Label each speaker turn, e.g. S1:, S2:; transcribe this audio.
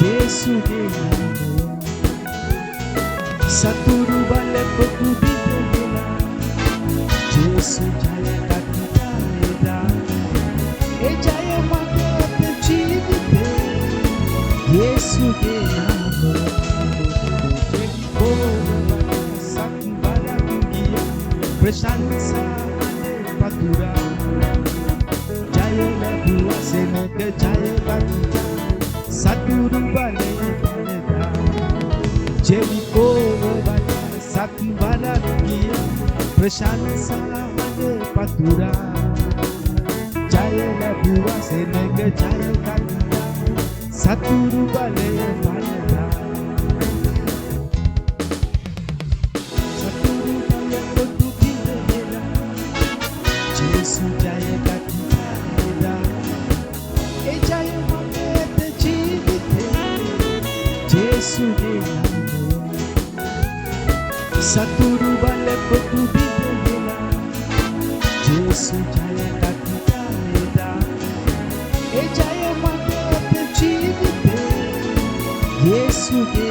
S1: ජේසුගේ නාමය සතුරු බල පොදු බිඳලා ජේසු ජය ගත්තා එදා ඒ ජය මගේ ජීවිතේ ජේසුගේ නාමය प्रशंसा पतुरा जय लघुआ सेनक जय लघुआ सतुरु बले बलदा जेरिको बले सतबला किया प्रशंसा पतुरा जय लघुआ सेनक जय लघुआ सतुरु बले बलदा ජය ගත්තා ඒ ජය මගේ ජීවිතේ ජේසුගේ නාමය සතුරු බල පොදු බිඳලා ජේසු ජය ගත්තා එදා ඒ ජය මගේ ජීවිතේ ජේසුගේ